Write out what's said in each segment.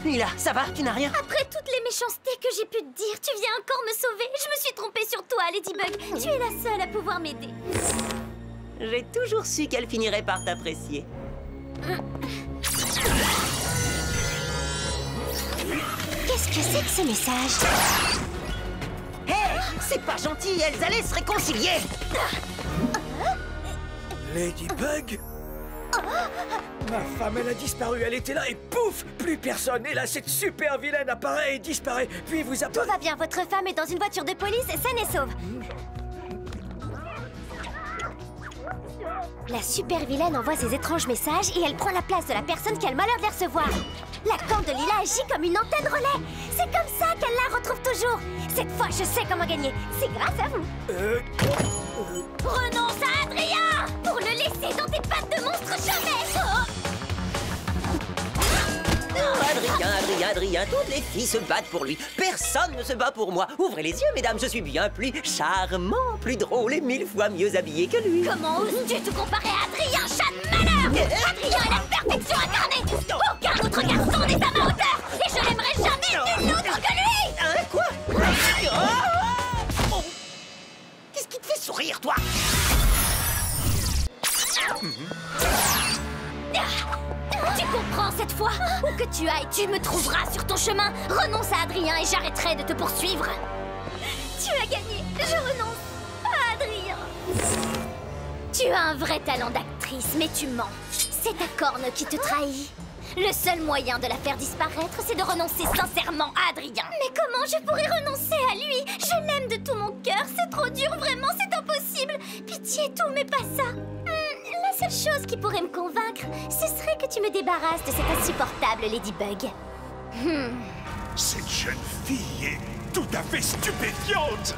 Lila, ça va? Tu n'as rien? Après toutes les méchancetés que j'ai pu te dire, tu viens encore me sauver. Je me suis trompée sur toi, Ladybug. Tu es la seule à pouvoir m'aider. J'ai toujours su qu'elle finirait par t'apprécier. Qu'est-ce que c'est que ce message? Hé, c'est pas gentil, elles allaient se réconcilier. Ladybug? Ma femme, elle a disparu, elle était là et pouf, plus personne. Et là, cette super vilaine apparaît et disparaît, puis vous Tout apparaît... va bien, votre femme est dans une voiture de police, saine et sauve. La super vilaine envoie ses étranges messages et elle prend la place de la personne qui a le malheur de les recevoir. La corne de Lila agit comme une antenne relais. C'est comme ça qu'elle la retrouve toujours. Cette fois, je sais comment gagner. C'est grâce à vous. Renonce à Adrien pour le laisser dans tes pattes de monstre jamais. Adrien, toutes les filles se battent pour lui. Personne ne se bat pour moi. Ouvrez les yeux, mesdames, je suis bien plus charmant, plus drôle et 1000 fois mieux habillé que lui. Comment oses-tu te comparer à Adrien, chat de malheur? Adrien est la perfection incarnée. Aucun autre garçon n'est à ma hauteur. Et je n'aimerais jamais nul autre que lui. Hein, quoi? Oh. Qu'est-ce qui te fait sourire, toi? Tu comprends cette fois? Où que tu ailles, tu me trouveras sur ton chemin. Renonce à Adrien et j'arrêterai de te poursuivre. Tu as gagné. Je renonce à Adrien. Tu as un vrai talent d'actrice, mais tu mens. C'est ta corne qui te trahit. Le seul moyen de la faire disparaître, c'est de renoncer sincèrement à Adrien. Mais comment je pourrais renoncer à lui? Je l'aime de tout mon cœur. C'est trop dur, vraiment, c'est impossible. Pitié, tout, mais pas ça. La seule chose qui pourrait me convaincre, ce serait que tu me débarrasses de cette insupportable Ladybug. Cette jeune fille est tout à fait stupéfiante.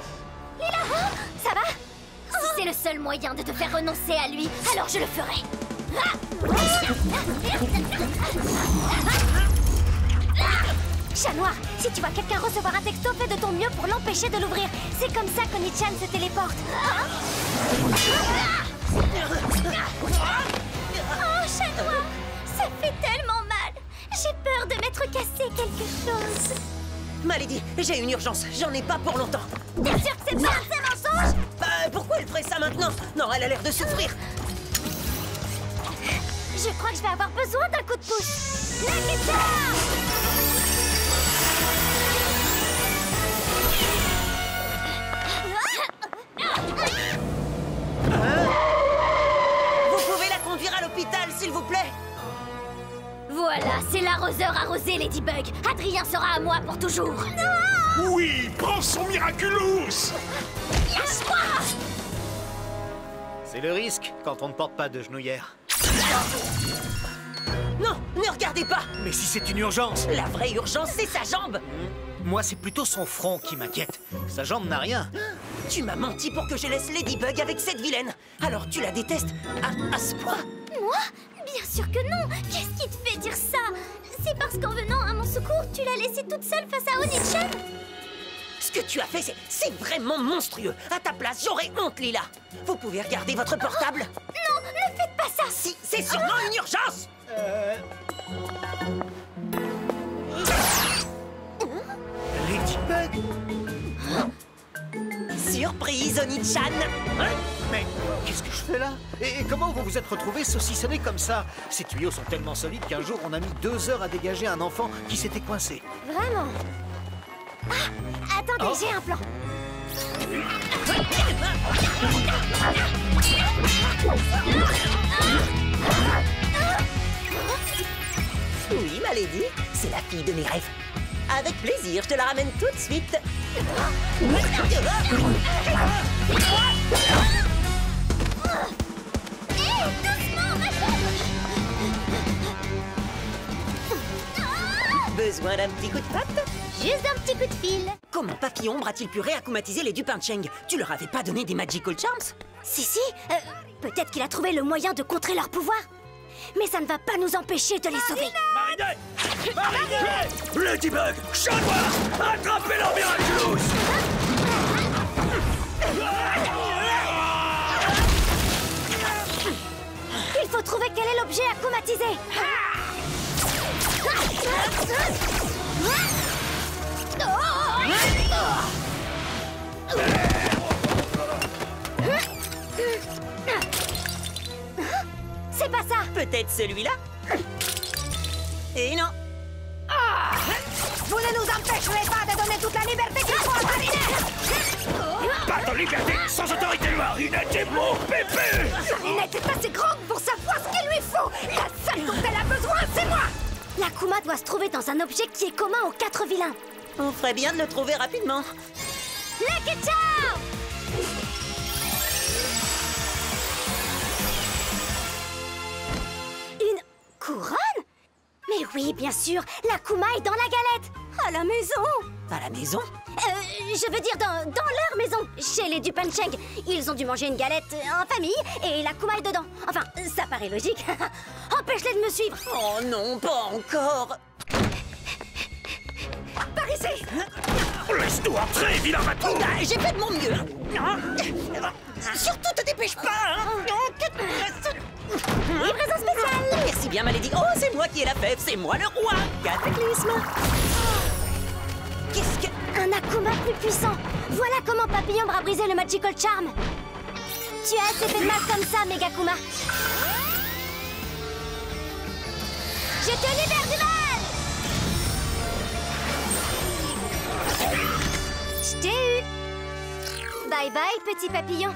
Lila, ça va? Si c'est le seul moyen de te faire renoncer à lui, alors je le ferai. Chat noir, si tu vois quelqu'un recevoir un texto, fais de ton mieux pour l'empêcher de l'ouvrir. C'est comme ça qu'Oni-chan se téléporte. Oh, chat noir, ça fait tellement mal. J'ai peur de m'être cassé quelque chose. Malady, j'ai une urgence, j'en ai pas pour longtemps. T'es sûr que c'est pas un mensonge? Pourquoi elle ferait ça maintenant? Non, elle a l'air de souffrir. Je crois que je vais avoir besoin d'un coup de pouce. La guitare! Vous pouvez la conduire à l'hôpital, s'il vous plaît? Voilà, c'est l'arroseur arrosé, Ladybug. Adrien sera à moi pour toujours. Non! Oui, prends son Miraculous. Lâche-moi! C'est le risque quand on ne porte pas de genouillère. Non, ne regardez pas. Mais si c'est une urgence! La vraie urgence, c'est sa jambe. Moi, c'est plutôt son front qui m'inquiète. Sa jambe n'a rien. Tu m'as menti pour que je laisse Ladybug avec cette vilaine. Alors tu la détestes à ce point? Moi? Bien sûr que non. Qu'est-ce qui te fait dire ça? C'est parce qu'en venant à mon secours, tu l'as laissée toute seule face à Oni-chan? Ce que tu as fait, c'est vraiment monstrueux. À ta place, j'aurais honte, Lila. Vous pouvez regarder votre portable? Non, ne faites pas ça. Si, c'est sûrement une urgence. Ladybug? Surprise, Oni-chan. Hein? Mais qu'est-ce que je fais là? Et comment vous vous êtes retrouvés saucissonnés comme ça? Ces tuyaux sont tellement solides qu'un jour, on a mis 2 heures à dégager un enfant qui s'était coincé. Vraiment? Ah, attendez, j'ai un plan. Oui, ma lady, c'est la fille de mes rêves. Avec plaisir, je te la ramène tout de suite. Besoin d'un petit coup de patte? Juste un petit coup de fil. Comment Papy Ombre a-t-il pu réacclimatiser les Dupin Cheng? Tu leur avais pas donné des Magical Charms? Si, peut-être qu'il a trouvé le moyen de contrer leur pouvoir. Mais ça ne va pas nous empêcher de les sauver. Marinette! Marinette! Ladybug! Chat noir! Attrapez leur Miraculous! Il faut trouver quel est l'objet à comatiser. C'est pas ça. Peut-être celui-là? Et non. Vous ne nous empêcherez pas de donner toute la liberté qu'il faut à Marinette. Pas de liberté sans autorité. Marinette est mon bébé. Marinette est assez grande pour savoir ce qu'il lui faut. La seule dont elle a besoin, c'est moi. La Kuma doit se trouver dans un objet qui est commun aux 4 vilains. On ferait bien de le trouver rapidement. Lucky Charm! Une couronne? Mais oui, bien sûr, la Kuma est dans la galette. À la maison. À la maison? Je veux dire dans leur maison, chez les Dupancheng. Ils ont dû manger une galette en famille et la Kuma est dedans. Enfin, ça paraît logique. Empêche-les de me suivre. Oh non, pas encore. Par ici. Laisse-nous entrer, vilain bateau. J'ai fait de mon mieux. Surtout te dépêche pas. Livraison spéciale. Merci bien, Malédie. Oh, c'est moi qui ai la fève. C'est moi le roi. Cataclysme. Qu'est-ce que... Un Akuma plus puissant. Voilà comment Papillon a brisé le Magical Charm. Tu as assez fait de mal comme ça, Megakuma. Je te libère du mal. Je t'ai eu. Bye bye, petit papillon.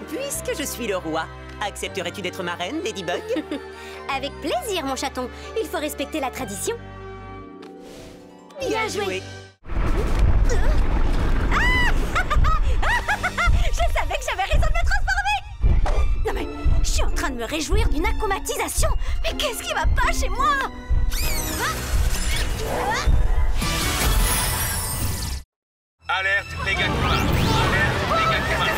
Puisque je suis le roi, accepterais-tu d'être ma reine, Ladybug? Avec plaisir, mon chaton. Il faut respecter la tradition. Bien joué. Je savais que j'avais raison de me transformer. Non mais, je suis en train de me réjouir d'une akumatisation. Mais qu'est-ce qui va pas chez moi? Alerte Megakuma. Alerte Megakuma.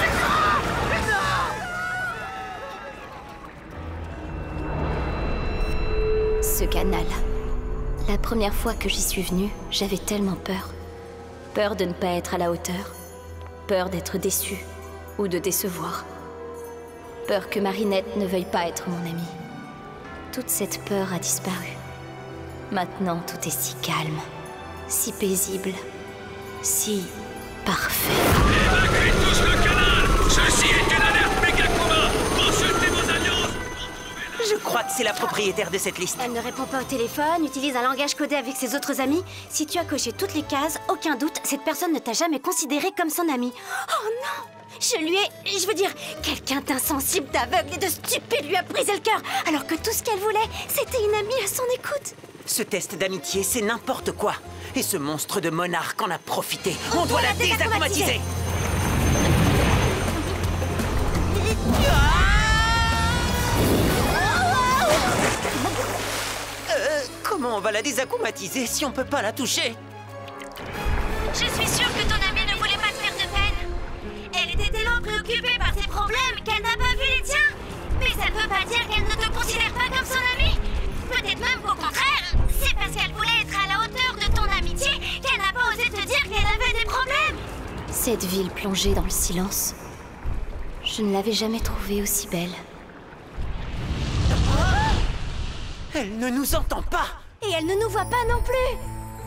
Ce canal. La première fois que j'y suis venue, j'avais tellement peur. Peur de ne pas être à la hauteur. Peur d'être déçue ou de décevoir. Peur que Marinette ne veuille pas être mon amie. Toute cette peur a disparu. Maintenant, tout est si calme, si paisible, si parfait. Évacuez tous le canal. Ceci est une alerte Megakuma. Consultez vos alliances. Je crois que c'est la propriétaire de cette liste. Elle ne répond pas au téléphone, utilise un langage codé avec ses autres amis. Si tu as coché toutes les cases, aucun doute, cette personne ne t'a jamais considéré comme son ami. Oh non! Je veux dire, quelqu'un d'insensible, d'aveugle et de stupide lui a brisé le cœur, alors que tout ce qu'elle voulait, c'était une amie à son écoute. Ce test d'amitié, c'est n'importe quoi. Et ce monstre de monarque en a profité. On doit la désakumatiser. Comment on va la désakumatiser si on peut pas la toucher? Je suis sûre que ton amie ne voulait pas te faire de peine. Elle était tellement préoccupée par ses problèmes qu'elle n'a pas vu les tiens. Mais ça ne veut pas dire qu'elle ne te considère pas comme son amie. Peut-être même qu'au contraire, c'est parce qu'elle voulait être à la hauteur de ton amitié qu'elle n'a pas osé te dire qu'elle avait des problèmes. Cette ville plongée dans le silence, je ne l'avais jamais trouvée aussi belle. Elle ne nous entend pas. Et elle ne nous voit pas non plus.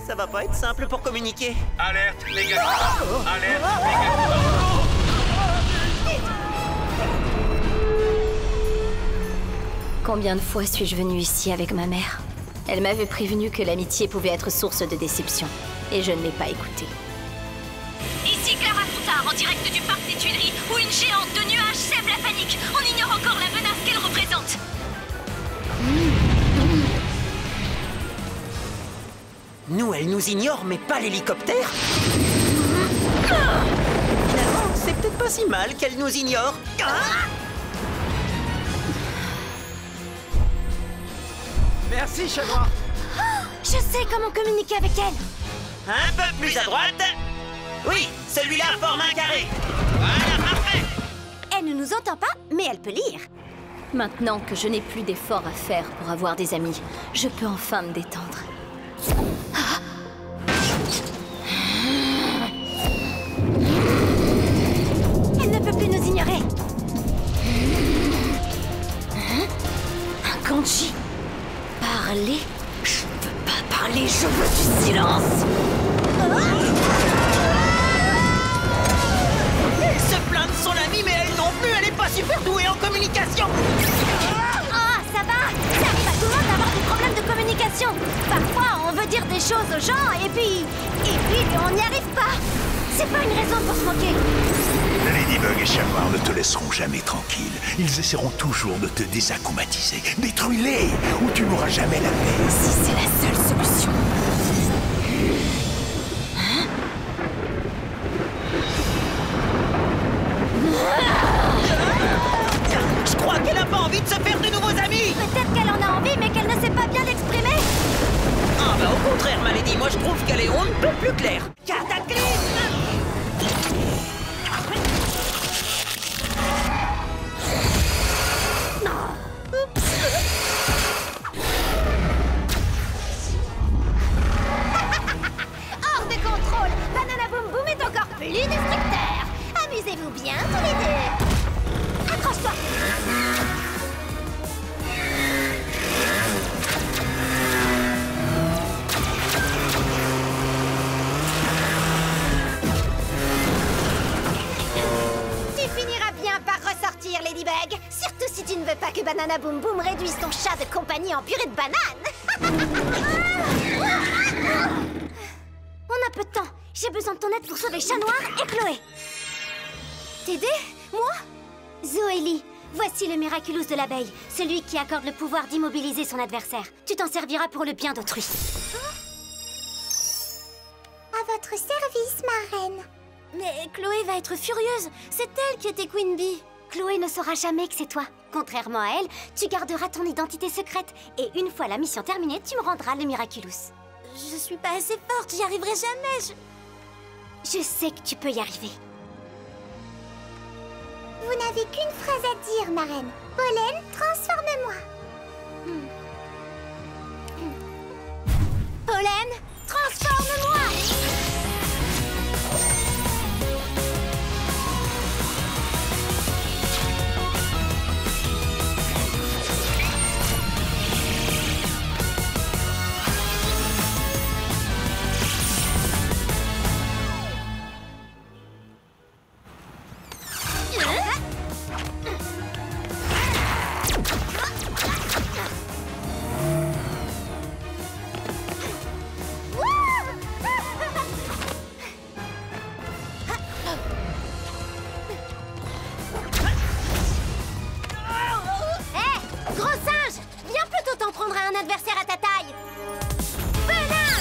Ça va pas être simple pour communiquer. Alerte Megakuma. Alerte Megakuma. Combien de fois suis-je venue ici avec ma mère? Elle m'avait prévenu que l'amitié pouvait être source de déception. Et je ne l'ai pas écoutée. Ici Clara Coutard, en direct du parc des Tuileries, où une géante de nuages sème la panique. On ignore encore la menace qu'elle représente. Nous, elle nous ignore, mais pas l'hélicoptère. Finalement, c'est peut-être pas si mal qu'elle nous ignore. Merci, chat noir. Je sais comment communiquer avec elle. Un peu plus à droite. Oui, celui-là forme un carré. Voilà, parfait. Elle ne nous entend pas, mais elle peut lire. Maintenant que je n'ai plus d'efforts à faire pour avoir des amis, je peux enfin me détendre. Elle ne peut plus nous ignorer. Un kanji. parler? Je ne veux pas parler, je veux du silence. Elle se plaint de son amie, mais elle non plus, elle est pas super douée en communication. Oh, ça va. Ça arrive à tout le monde d'avoir des problèmes de communication. Parfois, on veut dire des choses aux gens et puis on n'y arrive pas. C'est pas une raison pour se moquer. Ladybug et Chat Noir ne te laisseront jamais tranquille. Ils essaieront toujours de te désacclimatiser. Détruis-les, ou tu n'auras jamais la paix. Si c'est la seule solution. Je crois qu'elle a pas envie de se faire de nouveaux amis. Peut-être qu'elle en a envie, mais qu'elle ne sait pas bien l'exprimer. Ah bah au contraire, ma lady, moi je trouve qu'elle est on ne peut plus claire. Cataclysme! Hors de contrôle, Banana Boom Boom est encore plus destructeur. Amusez-vous bien tous les deux. Accroche-toi. Tu finiras bien par ressortir, Ladybug. Surtout si tu ne veux pas que Banana Boom Boom réduise ton chat de compagnie en purée de banane. On a peu de temps. J'ai besoin de ton aide pour sauver Chat Noir et Chloé. T'aider? Moi? Zoélie, voici le Miraculous de l'abeille, celui qui accorde le pouvoir d'immobiliser son adversaire. Tu t'en serviras pour le bien d'autrui. À votre service, ma reine. Mais Chloé va être furieuse. C'est elle qui était Queen Bee. Chloé ne saura jamais que c'est toi. Contrairement à elle, tu garderas ton identité secrète. Et une fois la mission terminée, tu me rendras le Miraculous. Je suis pas assez forte, j'y arriverai jamais. Je sais que tu peux y arriver. Vous n'avez qu'une phrase à dire, ma reine. Pollen, transforme-moi. Pollen, transforme-moi. Un adversaire à ta taille. Venin.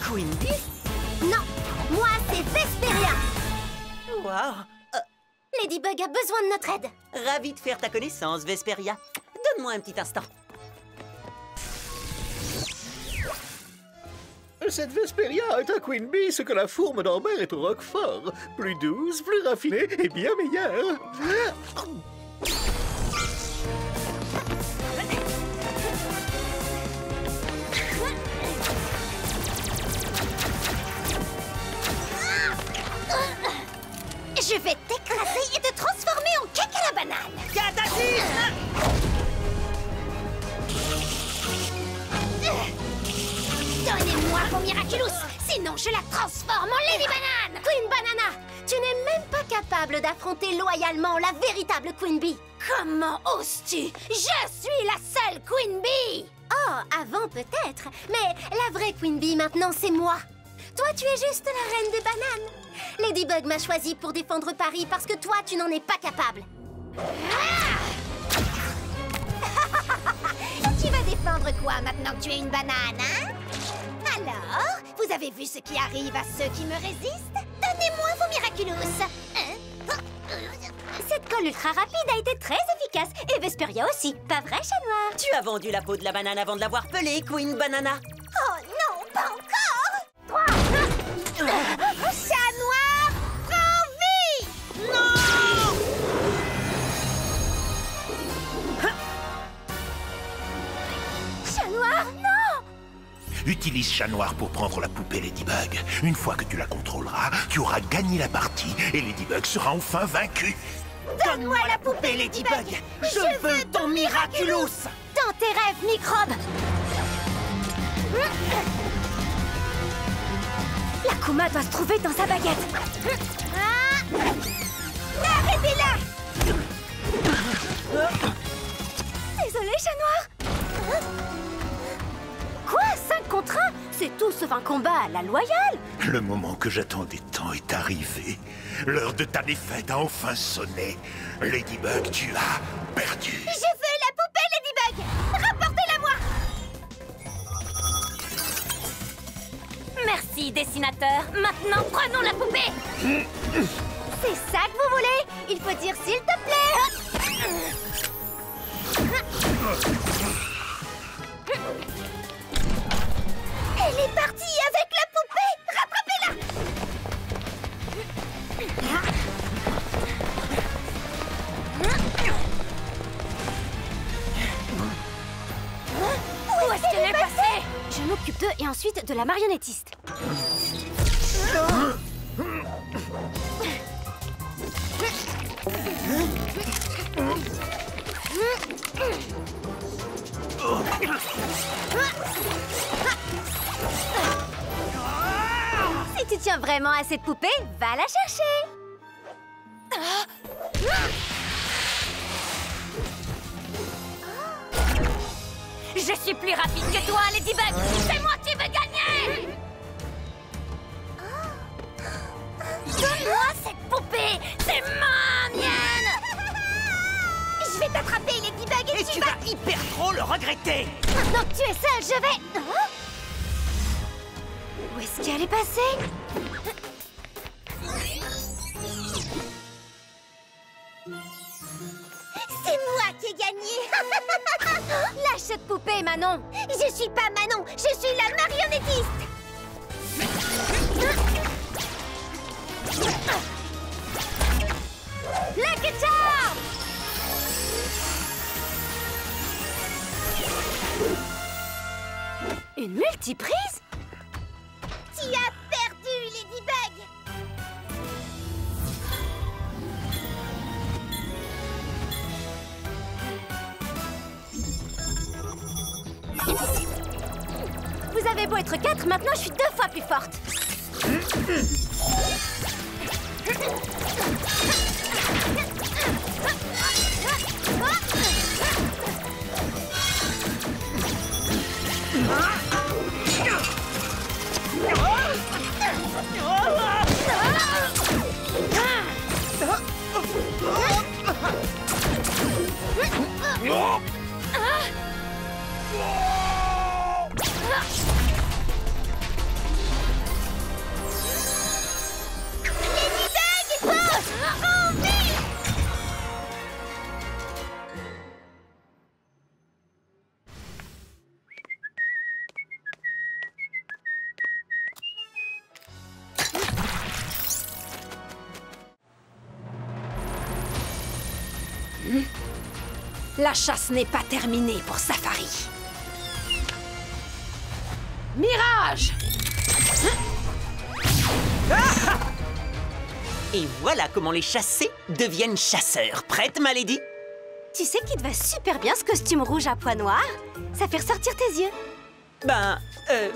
Queen Bee? Non, moi c'est Vesperia. Waouh! Ladybug a besoin de notre aide. Ravi de faire ta connaissance, Vesperia. Donne-moi un petit instant. Cette Vesperia est à Queen Bee ce que la fourme d'Amber est au Roquefort. Plus douce, plus raffinée et bien meilleure. Je vais t'écraser et te transformer en cake à la banane. Cataclysme! Donnez-moi vos Miraculous, sinon je la transforme en Lady Banane. Queen Banana, tu n'es même pas capable d'affronter loyalement la véritable Queen Bee. Comment oses-tu? Je suis la seule Queen Bee. Oh, avant peut-être, mais la vraie Queen Bee maintenant c'est moi. Toi, tu es juste la reine des bananes. Ladybug m'a choisi pour défendre Paris parce que toi, tu n'en es pas capable. Tu vas défendre quoi maintenant que tu es une banane, hein? Alors, vous avez vu ce qui arrive à ceux qui me résistent? Donnez-moi vos Miraculous. Cette colle ultra rapide a été très efficace. Et Vesperia aussi, pas vrai, Chat Noir? Tu as vendu la peau de la banane avant de l'avoir pelée, Queen Banana. Oh non, pas encore! 3, Chat Noir, prends vie! Non! Utilise Chat Noir pour prendre la poupée Ladybug. Une fois que tu la contrôleras, tu auras gagné la partie et Ladybug sera enfin vaincu. Donne-moi la poupée Ladybug. Je veux ton Miraculous. Dans tes rêves, microbe. La Kuma doit se trouver dans sa baguette. Arrêtez-la. Désolé, Chat Noir. Quoi, 5 contre 1? C'est tout sauf un combat à la loyale. Le moment que j'attendais tant est arrivé. L'heure de ta défaite a enfin sonné. Ladybug, tu as perdu. Je veux la poupée Ladybug. Rapportez-la-moi. Merci, dessinateur. Maintenant, prenons la poupée. C'est ça que vous voulez? Il faut dire s'il te plaît. Elle est partie avec la poupée. Rattrapez-la. Où est-ce qu'elle est passée? Je m'occupe d'eux et ensuite de la marionnettiste. Si tu tiens vraiment à cette poupée, va la chercher. Je suis plus rapide que toi, Ladybug. C'est moi qui vais gagner. Donne-moi cette poupée. C'est ma mienne. Je vais t'attraper, Ladybug, et tu vas hyper trop le regretter. Maintenant que tu es seule, je vais... Où est-ce qu'elle est passée? C'est moi qui ai gagné. Lâche cette poupée, Manon. Je suis pas Manon, je suis la marionnettiste. Lucky Charm. Une multiprise? Tu as perdu, Ladybug! Vous avez beau être 4, maintenant je suis 2 fois plus forte. La chasse n'est pas terminée pour Safari. Mirage! Et voilà comment les chassés deviennent chasseurs. Prête, ma lady? Tu sais qu'il te va super bien ce costume rouge à pois noirs? Ça fait ressortir tes yeux. Ben,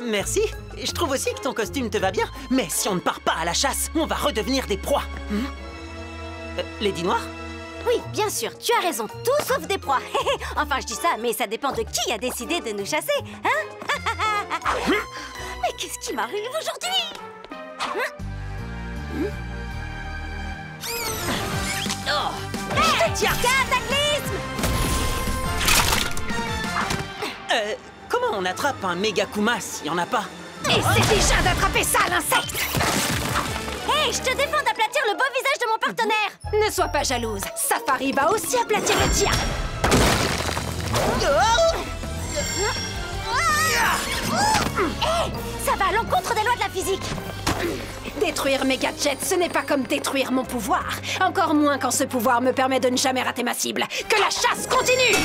merci. Je trouve aussi que ton costume te va bien. Mais si on ne part pas à la chasse, on va redevenir des proies. Lady Noire? Oui, bien sûr, tu as raison, tout sauf des proies. Enfin, je dis ça, mais ça dépend de qui a décidé de nous chasser, hein? Mais qu'est-ce qui m'arrive aujourd'hui? Oh, je te tiens! Cataclysme! Comment on attrape un méga Kuma s'il n'y en a pas? Essaie déjà d'attraper ça, l'insecte! Hé, je te défends d'aplatir le beau visage de mon partenaire! Ne sois pas jalouse, Safari va aussi aplatir le tien! Hé, ça va à l'encontre des lois de la physique! Détruire Megajet, ce n'est pas comme détruire mon pouvoir. Encore moins quand ce pouvoir me permet de ne jamais rater ma cible. Que la chasse continue!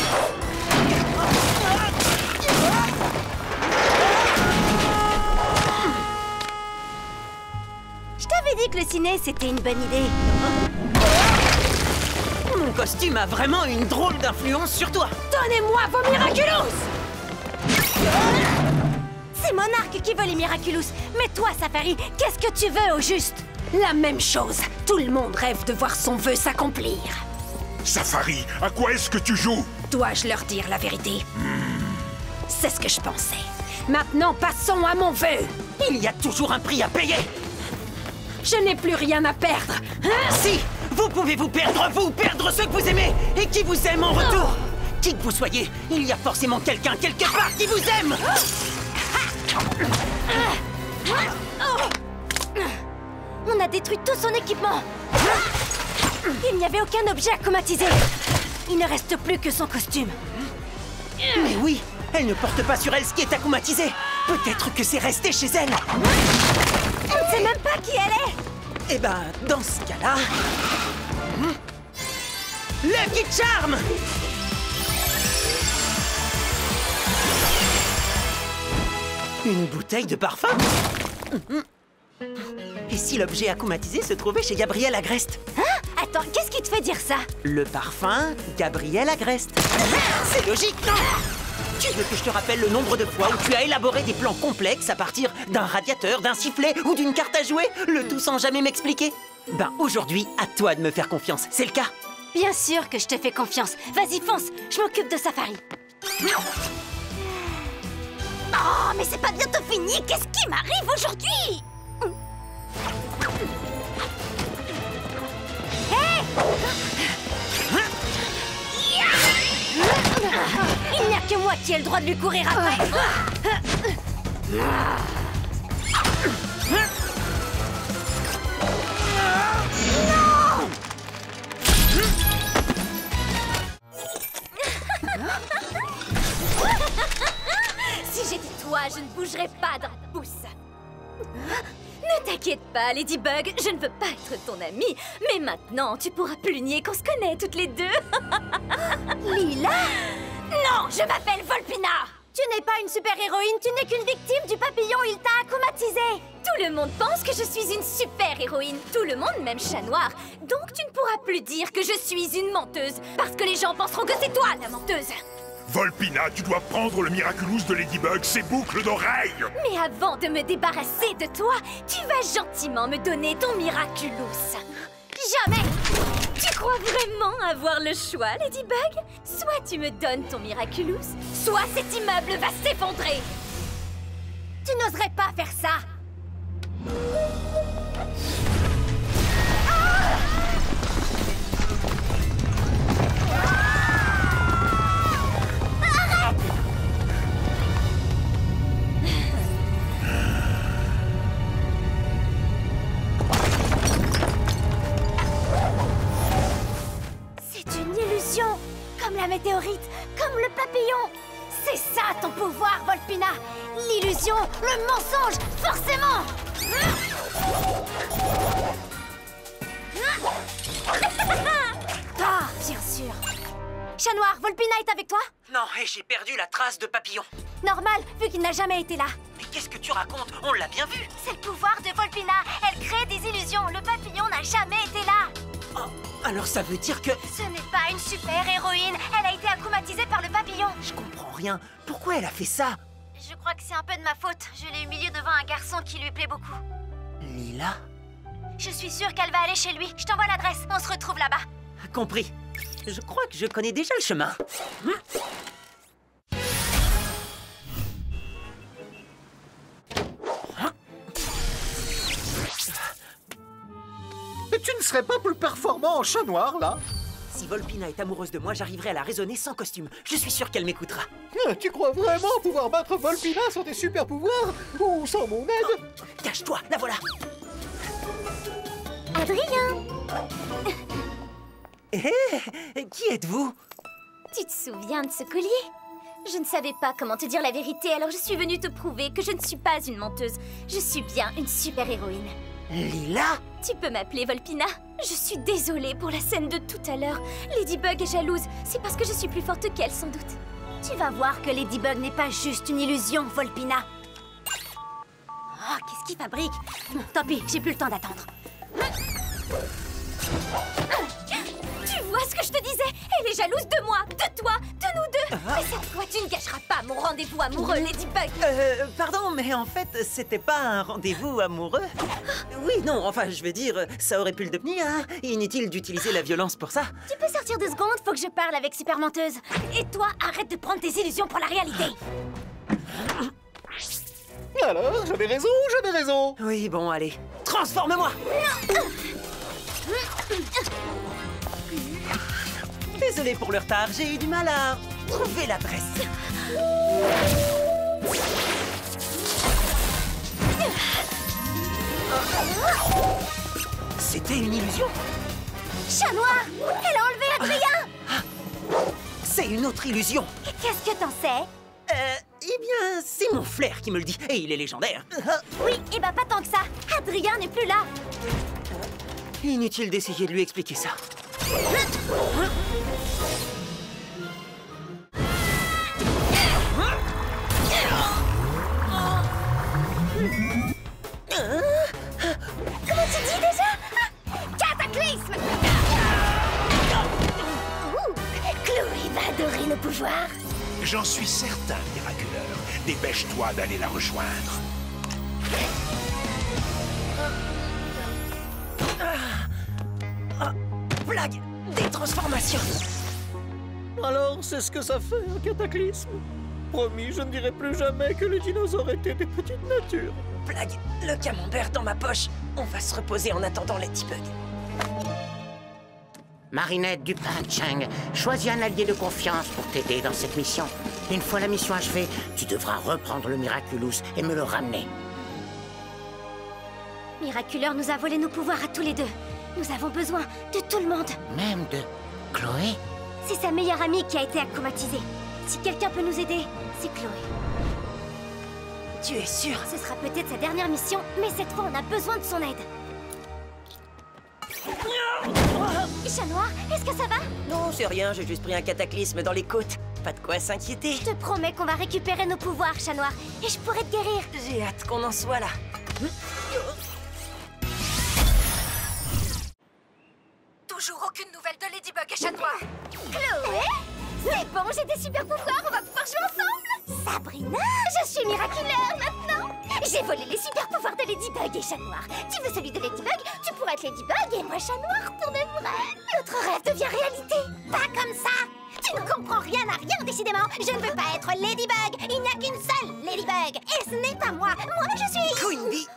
dit que le ciné, c'était une bonne idée. Mon costume a vraiment une drôle d'influence sur toi. Donnez-moi vos Miraculous! C'est Monarque qui veut les Miraculous. Mais toi, Safari, qu'est-ce que tu veux au juste? La même chose. Tout le monde rêve de voir son vœu s'accomplir. Safari, à quoi est-ce que tu joues? Dois-je leur dire la vérité? C'est ce que je pensais. Maintenant, passons à mon vœu. Il y a toujours un prix à payer. Je n'ai plus rien à perdre. Si, vous pouvez vous perdre ceux que vous aimez et qui vous aiment en retour. Qui que vous soyez, il y a forcément quelqu'un quelque part qui vous aime. On a détruit tout son équipement. Il n'y avait aucun objet à chromatiser. Il ne reste plus que son costume. Mais oui, elle ne porte pas sur elle ce qui est akumatisé. Peut-être que c'est resté chez elle. On ne sait même pas qui elle est. Eh ben, dans ce cas-là... Lucky Charm! Une bouteille de parfum? Et si l'objet akumatisé se trouvait chez Gabriel Agreste? Attends, qu'est-ce qui te fait dire ça? Le parfum, Gabriel Agreste. C'est logique, non? Tu veux que je te rappelle le nombre de fois où tu as élaboré des plans complexes à partir d'un radiateur, d'un sifflet ou d'une carte à jouer, le tout sans jamais m'expliquer? Ben aujourd'hui, à toi de me faire confiance, c'est le cas? Bien sûr que je te fais confiance. Vas-y, fonce, je m'occupe de Safari. Oh, mais c'est pas bientôt fini. Qu'est-ce qui m'arrive aujourd'hui? Hé! Il n'y a que moi qui ai le droit de lui courir après. Non! Si j'étais toi, je ne bougerais pas d'un pouce. Ne t'inquiète pas, Ladybug, je ne veux pas être ton amie, mais maintenant, tu pourras plus nier qu'on se connaît toutes les deux. Lila? Non, je m'appelle Volpina. Tu n'es pas une super-héroïne, tu n'es qu'une victime du papillon, il t'a akumatisé. Tout le monde pense que je suis une super-héroïne, tout le monde, même Chat Noir. Donc tu ne pourras plus dire que je suis une menteuse, parce que les gens penseront que c'est toi la menteuse. Volpina, tu dois prendre le Miraculous de Ladybug, ses boucles d'oreilles. Mais avant de me débarrasser de toi, tu vas gentiment me donner ton Miraculous. Jamais! Tu crois vraiment avoir le choix, Ladybug? Soit tu me donnes ton Miraculous, soit cet immeuble va s'effondrer. Tu n'oserais pas faire ça. Comme la météorite, comme le papillon. C'est ça ton pouvoir, Volpina. L'illusion, le mensonge, forcément. Ah, bien sûr. Chat Noir, Volpina est avec toi? Non, et j'ai perdu la trace de papillon. Normal, vu qu'il n'a jamais été là. Mais qu'est-ce que tu racontes? On l'a bien vu. C'est le pouvoir de Volpina. Elle crée des illusions. Le papillon n'a jamais été là. Oh, alors ça veut dire que... Ce n'est pas une super-héroïne. Elle a été akumatisée par le papillon. Je comprends rien. Pourquoi elle a fait ça? Je crois que c'est un peu de ma faute. Je l'ai humiliée devant un garçon qui lui plaît beaucoup. Lila? Je suis sûre qu'elle va aller chez lui. Je t'envoie l'adresse. On se retrouve là-bas. Compris. Je crois que je connais déjà le chemin. Mais tu ne serais pas plus performant en Chat Noir, là? Si Volpina est amoureuse de moi, j'arriverai à la raisonner sans costume. Je suis sûr qu'elle m'écoutera. Tu crois vraiment pouvoir battre Volpina sans tes super pouvoirs? Ou sans mon aide? Cache-toi, la voilà. Adrien! Qui êtes-vous? Tu te souviens de ce collier? Je ne savais pas comment te dire la vérité, alors je suis venue te prouver que je ne suis pas une menteuse. Je suis bien une super-héroïne. Lila? Tu peux m'appeler Volpina. Je suis désolée pour la scène de tout à l'heure. Ladybug est jalouse. C'est parce que je suis plus forte qu'elle, sans doute. Tu vas voir que Ladybug n'est pas juste une illusion, Volpina. Oh, qu'est-ce qu'il fabrique? Tant pis, j'ai plus le temps d'attendre. amoureux, Ladybug. Pardon, mais en fait, c'était pas un rendez-vous amoureux. Oui, non, enfin, je veux dire, ça aurait pu le devenir, hein. Inutile d'utiliser la violence pour ça. Tu peux sortir 2 secondes, faut que je parle avec Super Menteuse. Et toi, arrête de prendre tes illusions pour la réalité. Alors, j'avais raison, j'avais raison. Oui, bon, allez. Transforme-moi! Désolé pour le retard, j'ai eu du mal à trouver l'adresse. C'était une illusion. Chat Noir, elle a enlevé Adrien. C'est une autre illusion. Et qu'est-ce que t'en sais? Eh bien, c'est mon flair qui me le dit. Et il est légendaire. Oui, et bah pas tant que ça. Adrien n'est plus là. Inutile d'essayer de lui expliquer ça. Comment tu dis déjà? Cataclysme! Ouh, Chloé va adorer nos pouvoirs. J'en suis certain, Miraculeur. Dépêche-toi d'aller la rejoindre. Blague des transformations. Alors, c'est ce que ça fait, un cataclysme. Promis, je ne dirai plus jamais que les dinosaures étaient des petites natures. Blague, le camembert dans ma poche. On va se reposer en attendant Ladybug. Marinette Dupin, Chang, choisis un allié de confiance pour t'aider dans cette mission. Une fois la mission achevée, tu devras reprendre le Miraculous et me le ramener. Miraculeur nous a volé nos pouvoirs à tous les deux. Nous avons besoin de tout le monde. Même de Chloé? C'est sa meilleure amie qui a été acclimatisée. Si quelqu'un peut nous aider, c'est Chloé. Tu es sûr? Ce sera peut-être sa dernière mission, mais cette fois on a besoin de son aide. Chat Noir, est-ce que ça va? Non, c'est rien, j'ai juste pris un cataclysme dans les côtes. Pas de quoi s'inquiéter. Je te promets qu'on va récupérer nos pouvoirs, Chat Noir, et je pourrai te guérir. J'ai hâte qu'on en soit là. Toujours aucune nouvelle de Ladybug et Chat Noir. Chloé? C'est bon, j'ai des super pouvoirs, on va pouvoir jouer ensemble. Sabrina, je suis Miraculeur maintenant. J'ai volé les super pouvoirs de Ladybug et Chat Noir. Tu veux celui de Ladybug? Tu pourras être Ladybug et moi Chat Noir pour de vrai. Notre rêve devient réalité. Pas comme ça. Tu ne comprends rien à rien, décidément. Je ne veux pas être Ladybug. Il n'y a qu'une seule Ladybug. Et ce n'est pas moi. Moi, je suis... Queen Bee.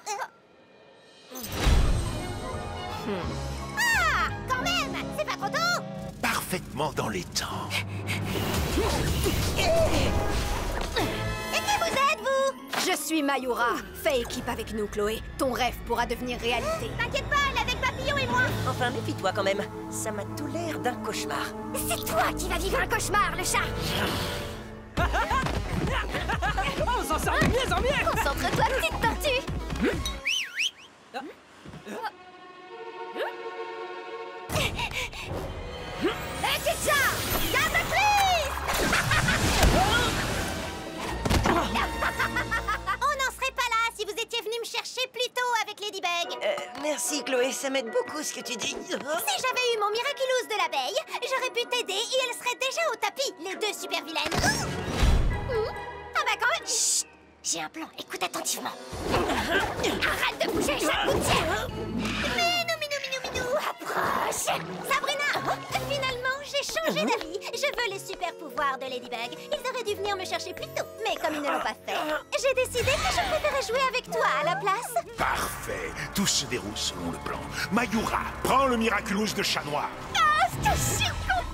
Ah, quand même. C'est pas trop tôt. Parfaitement dans les temps. Et qui vous êtes, vous? Je suis Mayura. Fais équipe avec nous, Chloé. Ton rêve pourra devenir réalité. T'inquiète pas, elle est avec Papillon et moi. Enfin, méfie-toi quand même. Ça m'a tout l'air d'un cauchemar. C'est toi qui vas vivre un cauchemar, le chat. On s'en sort de mieux en mieux. Concentre-toi, petite tortue. Et c'est ça. Cataclysme. On n'en serait pas là si vous étiez venu me chercher plus tôt avec Ladybug. Merci Chloé, ça m'aide beaucoup ce que tu dis. Si j'avais eu mon Miraculous de l'abeille, j'aurais pu t'aider et elle serait déjà au tapis, les deux super vilaines. Ah bah quand même. Chut. J'ai un plan, écoute attentivement. Arrête de bouger, chaque gouttière. Minou, approche. Sabrina, finalement, j'ai changé d'avis. Je veux les super pouvoirs de Ladybug. Ils auraient dû venir me chercher plus tôt, mais comme ils ne l'ont pas fait, j'ai décidé que je préférais jouer avec toi à la place. Parfait. Tout se déroule selon le plan. Mayura, prends le Miraculous de Chat Noir. Ah, ce que je suis contente.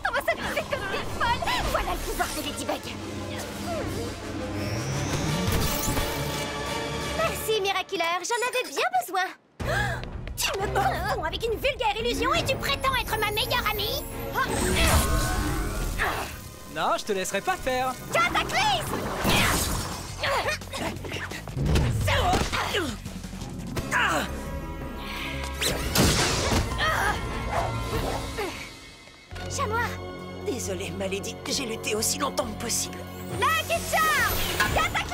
On va s'amuser comme des folles. Voilà le pouvoir de Ladybug. Merci, Miraculeur, j'en avais bien besoin. Tu me confonds avec une vulgaire illusion et tu prétends être ma meilleure amie? Non, je te laisserai pas faire. Cataclysme! Chat Noir! Désolé, ma lady, j'ai lutté aussi longtemps que possible. Lucky Charm! Cataclysme!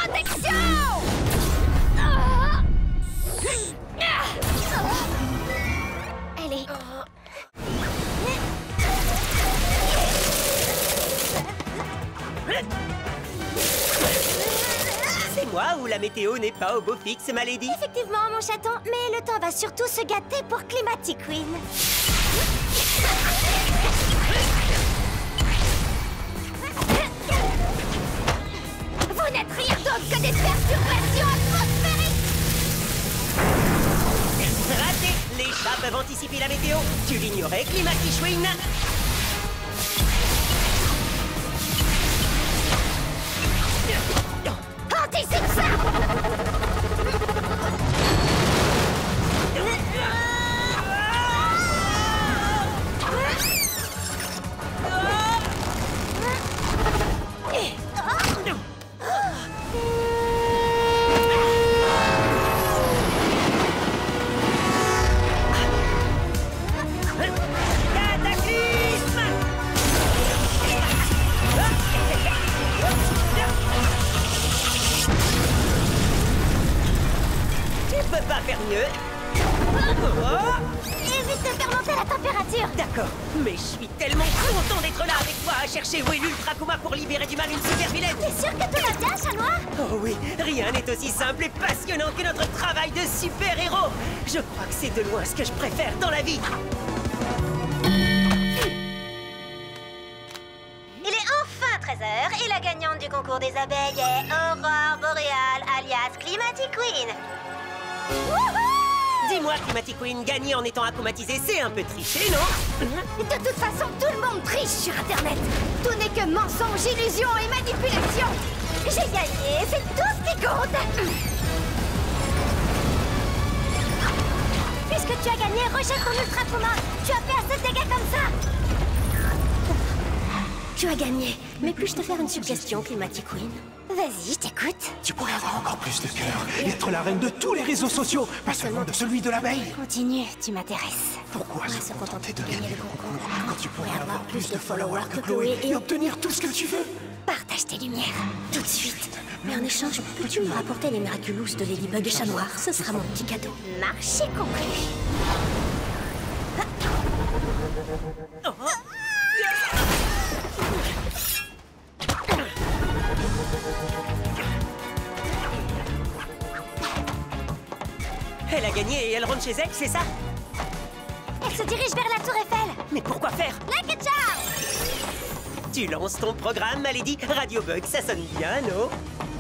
Protection! mois où la météo n'est pas au beau fixe, Malady. Effectivement, mon chaton, mais le temps va surtout se gâter pour Climatic Queen. Vous n'êtes rien d'autre que des perturbations atmosphériques! Raté! Les chats peuvent anticiper la météo. Tu l'ignorais, Climatic Queen? Anticipe ça! Pas faire mieux. Évite de faire monter la température. D'accord, mais je suis tellement content d'être là avec toi à chercher où est l'Ultra Kuma pour libérer du mal une super vilaine. T'es sûr que tout va bien, chat noir? Oh oui, rien n'est aussi simple et passionnant que notre travail de super-héros. Je crois que c'est de loin ce que je préfère dans la vie. Il est enfin 13h et la gagnante du concours des abeilles est Aurore Boréale, alias Climatic Queen. Dis-moi, Climatic Queen, gagner en étant akumatisé, c'est un peu triché, non? De toute façon, tout le monde triche sur Internet. Tout n'est que mensonge, illusion et manipulation. J'ai gagné, c'est tout ce qui compte. Puisque tu as gagné, rejette ton Ultra Kuma. Tu as fait assez de dégâts comme ça. Tu as gagné. Mais puis-je te faire une suggestion, Climatic Queen? Vas-y, je t'écoute. Tu pourrais avoir encore plus de cœur et être la reine de tous les réseaux sociaux, pas seulement de celui de l'abeille. Continue, tu m'intéresses. Pourquoi se contenter de gagner le concours quand tu pourrais avoir avoir plus de followers que Chloé et obtenir tout ce que tu veux? Partage tes lumières, tout de suite. Mais en échange, peux-tu me rapporter les Miraculous de Ladybug et Chat Noir? Ce sera mon petit cadeau. Marché conclu. Elle a gagné et elle rentre chez elle, c'est ça? Elle se dirige vers la tour Eiffel. Mais pourquoi faire? Like a charm. Tu lances ton programme, Malady. Radio Bug, ça sonne bien, non?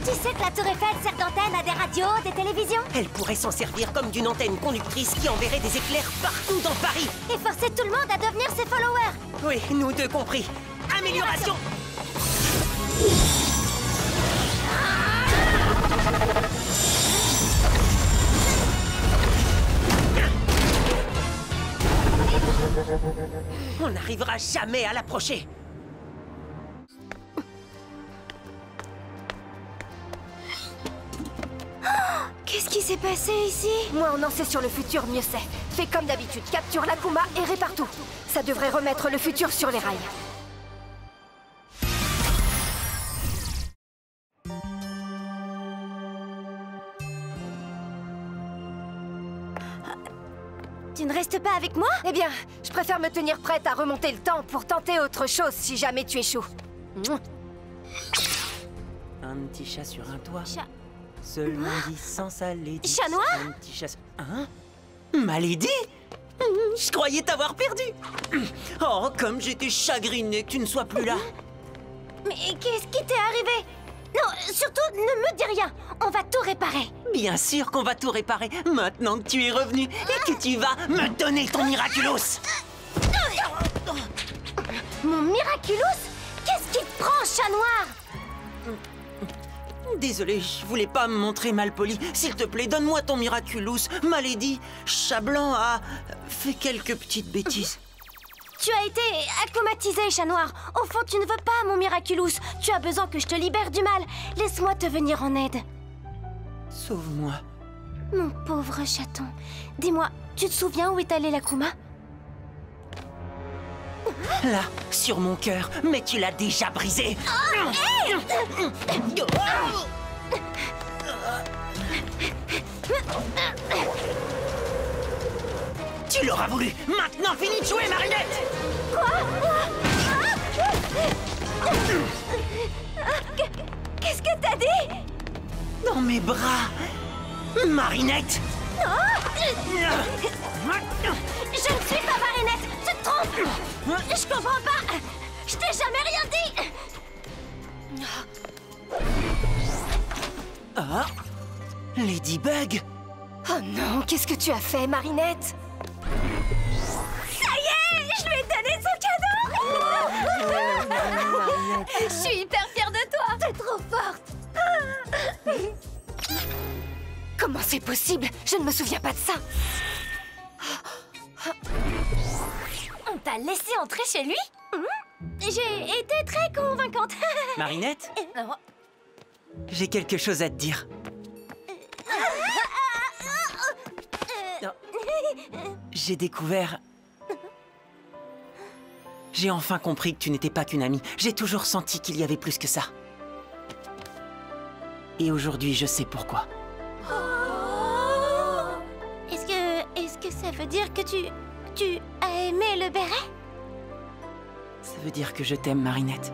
Tu sais que la tour Eiffel sert d'antenne à des radios, des télévisions? Elle pourrait s'en servir comme d'une antenne conductrice qui enverrait des éclairs partout dans Paris. Et forcer tout le monde à devenir ses followers. Oui, nous deux compris. Amélioration! On n'arrivera jamais à l'approcher. Qu'est-ce qui s'est passé ici? Moins on en sait sur le futur, mieux c'est. Fais comme d'habitude, capture l'Akuma et répare tout. Ça devrait remettre le futur sur les rails. Tu ne restes pas avec moi? Eh bien, je préfère me tenir prête à remonter le temps pour tenter autre chose si jamais tu échoues. Un petit chat sur un toit. Chat... Seulement dit sans saler. Chat noir? Un petit chat... Hein? Malady? Je croyais t'avoir perdu. Oh, comme j'étais chagrinée que tu ne sois plus là. Mais qu'est-ce qui t'est arrivé? Non, surtout, ne me dis rien. On va tout réparer. Bien sûr qu'on va tout réparer, maintenant que tu es revenu et que tu vas me donner ton Miraculous. Mon Miraculous? Qu'est-ce qui te prend, chat noir? Désolé, je voulais pas me montrer mal poli. S'il te plaît, donne-moi ton Miraculous. Malady, Chat Blanc a fait quelques petites bêtises. Tu as été akumatisé, chat noir. Au fond, tu ne veux pas mon Miraculous. Tu as besoin que je te libère du mal. Laisse-moi te venir en aide. Sauve-moi. Mon pauvre chaton. Dis-moi, tu te souviens où est allé l'Akuma? Là, sur mon cœur, mais tu l'as déjà brisé. Tu l'auras voulu. Maintenant, finis de jouer, marionnette. Qu'est-ce que t'as dit? Dans Mes bras! Marinette! Je ne suis pas Marinette! Tu te trompes! Je comprends pas! Je t'ai jamais rien dit! Ah! Ladybug! Oh non, qu'est-ce que tu as fait, Marinette? Ça y est! Je lui ai donné son cadeau! Je suis hyper fière de toi! T'es trop forte! Comment c'est possible? Je ne me souviens pas de ça. On t'a laissé entrer chez lui? J'ai été très convaincante. Marinette? J'ai quelque chose à te dire. Non. J'ai découvert... J'ai enfin compris que tu n'étais pas qu'une amie. J'ai toujours senti qu'il y avait plus que ça. Et aujourd'hui, je sais pourquoi. Est-ce que ça veut dire que tu as aimé le béret? Ça veut dire que je t'aime, Marinette.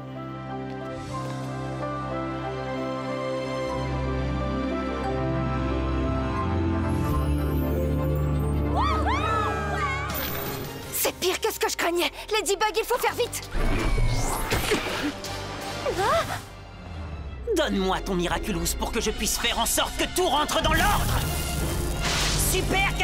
C'est pire que ce que je craignais. Ladybug, il faut faire vite. Donne-moi ton Miraculous pour que je puisse faire en sorte que tout rentre dans l'ordre. Super